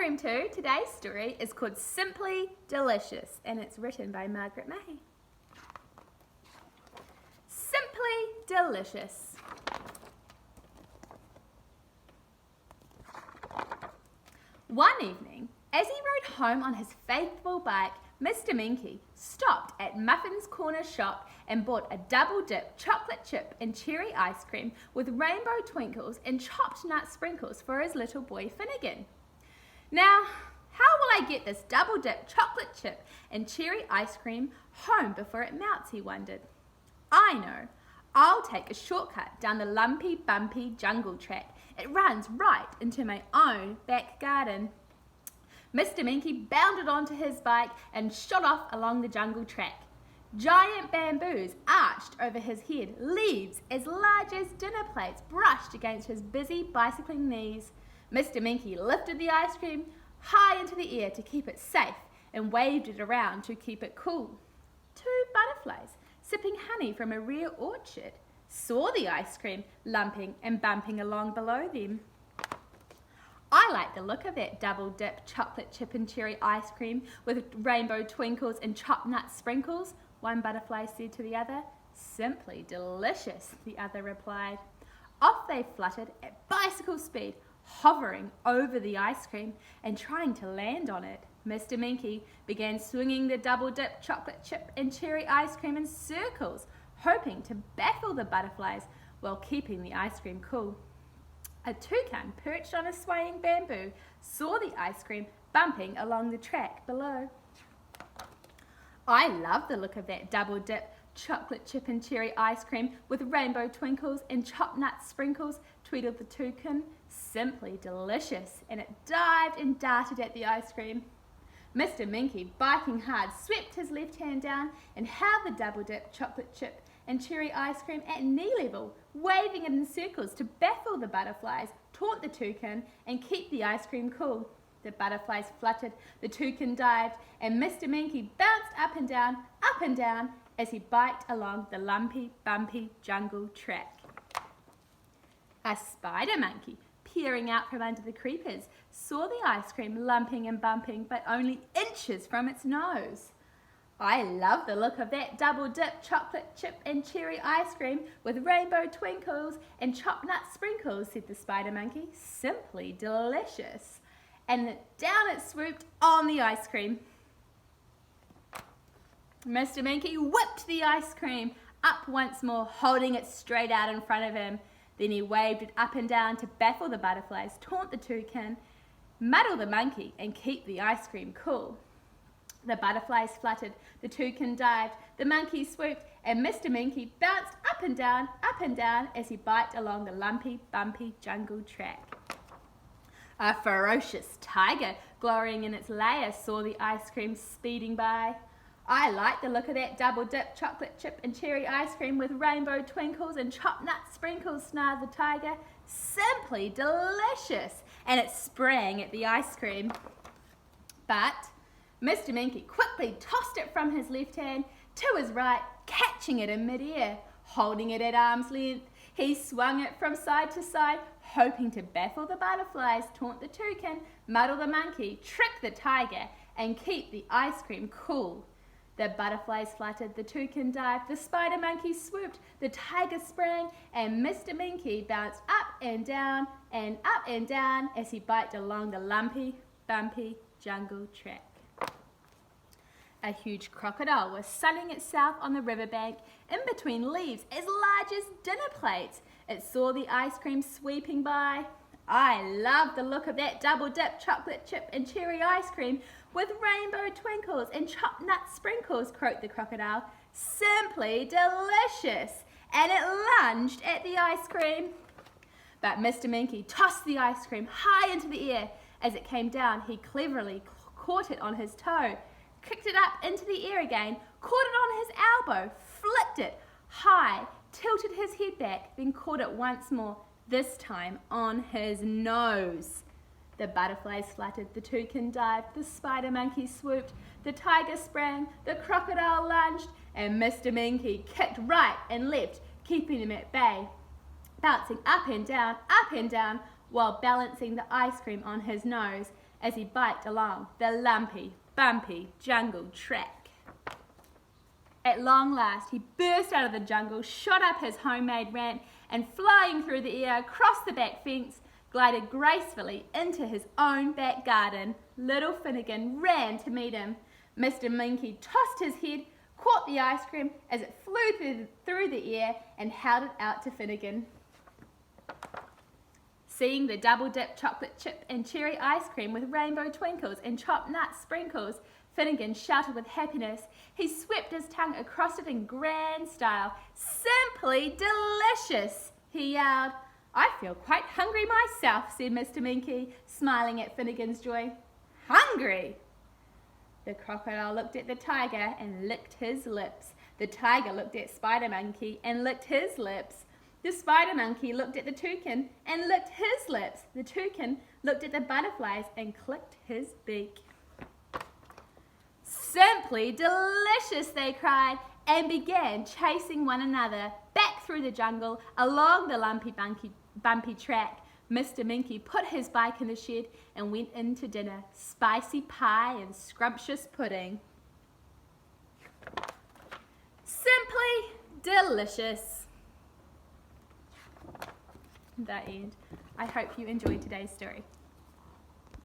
Room 2, today's story is called Simply Delicious and it's written by Margaret Mahy. Simply Delicious. One evening, as he rode home on his faithful bike, Mr. Minky stopped at Muffin's Corner shop and bought a double-dip chocolate chip and cherry ice cream with rainbow twinkles and chopped nut sprinkles for his little boy Finnegan. Now, how will I get this double-dip chocolate chip and cherry ice cream home before it melts, he wondered. I know. I'll take a shortcut down the lumpy, bumpy jungle track. It runs right into my own back garden. Mr. Minky bounded onto his bike and shot off along the jungle track. Giant bamboos arched over his head, leaves as large as dinner plates brushed against his busy bicycling knees. Mr. Minky lifted the ice cream high into the air to keep it safe and waved it around to keep it cool. Two butterflies, sipping honey from a rare orchard, saw the ice cream lumping and bumping along below them. I like the look of that double-dip chocolate chip and cherry ice cream with rainbow twinkles and chopped nut sprinkles, one butterfly said to the other. Simply delicious, the other replied. Off they fluttered at bicycle speed, hovering over the ice cream and trying to land on it. Mr. Minky began swinging the double-dip chocolate chip and cherry ice cream in circles, hoping to baffle the butterflies while keeping the ice cream cool. A toucan perched on a swaying bamboo saw the ice cream bumping along the track below. I love the look of that double-dip chocolate chip and cherry ice cream with rainbow twinkles and chopped nut sprinkles, tweeted the toucan. Simply delicious, and it dived and darted at the ice cream. Mr. Minky, biking hard, swept his left hand down and held the double-dip chocolate chip and cherry ice cream at knee level, waving it in circles to baffle the butterflies, taunt the toucan, and keep the ice cream cool. The butterflies fluttered, the toucan dived, and Mr. Minky bounced up and down as he biked along the lumpy, bumpy jungle track. A spider monkey, peering out from under the creepers, saw the ice cream lumping and bumping, but only inches from its nose. I love the look of that double-dip chocolate chip and cherry ice cream with rainbow twinkles and chopped nut sprinkles, said the spider monkey. Simply delicious. And down it swooped on the ice cream. Mr. Minky whipped the ice cream up once more, holding it straight out in front of him. Then he waved it up and down to baffle the butterflies, taunt the toucan, muddle the monkey, and keep the ice cream cool. The butterflies fluttered, the toucan dived, the monkey swooped, and Mr. Minky bounced up and down as he biked along the lumpy, bumpy jungle track. A ferocious tiger, glorying in its lair, saw the ice cream speeding by. I like the look of that double-dip chocolate chip and cherry ice cream with rainbow twinkles and chopped nut sprinkles, snarled the tiger. Simply delicious, and it sprang at the ice cream. But Mr. Minky quickly tossed it from his left hand to his right, catching it in midair. Holding it at arm's length, he swung it from side to side, hoping to baffle the butterflies, taunt the toucan, muddle the monkey, trick the tiger, and keep the ice cream cool. The butterflies fluttered, the toucan dived, the spider monkey swooped, the tiger sprang, and Mr. Minky bounced up and down as he biked along the lumpy, bumpy jungle track. A huge crocodile was sunning itself on the riverbank in between leaves as large as dinner plates. It saw the ice cream sweeping by. I love the look of that double-dip chocolate chip and cherry ice cream with rainbow twinkles and chopped nut sprinkles, croaked the crocodile. Simply delicious, and it lunged at the ice cream. But Mr. Minky tossed the ice cream high into the air. As it came down, he cleverly caught it on his toe, kicked it up into the air again, caught it on his elbow, flicked it high, tilted his head back, then caught it once more, this time on his nose. The butterflies fluttered, the toucan dived, the spider monkey swooped, the tiger sprang, the crocodile lunged, and Mr. Minky kicked right and left, keeping him at bay. Bouncing up and down, while balancing the ice cream on his nose as he biked along the lumpy, bumpy jungle track. At long last, he burst out of the jungle, shot up his homemade ramp, and flying through the air across the back fence, glided gracefully into his own back garden. Little Finnegan ran to meet him. Mr. Minky tossed his head, caught the ice cream as it flew through the air, and held it out to Finnegan. Seeing the double-dip chocolate chip and cherry ice cream with rainbow twinkles and chopped nut sprinkles, Finnegan shouted with happiness. He swept his tongue across it in grand style. "Simply delicious!" he yelled. "I feel quite hungry myself," said Mr. Minky, smiling at Finnegan's joy. "Hungry?" The crocodile looked at the tiger and licked his lips. The tiger looked at Spider Monkey and licked his lips. The Spider Monkey looked at the toucan and licked his lips. The toucan looked at the butterflies and clicked his beak. "Simply delicious," they cried, and began chasing one another back through the jungle along the lumpy, bumpy track. Mr. Minky put his bike in the shed and went in to dinner. Spicy pie and scrumptious pudding. Simply delicious. The end. I hope you enjoyed today's story.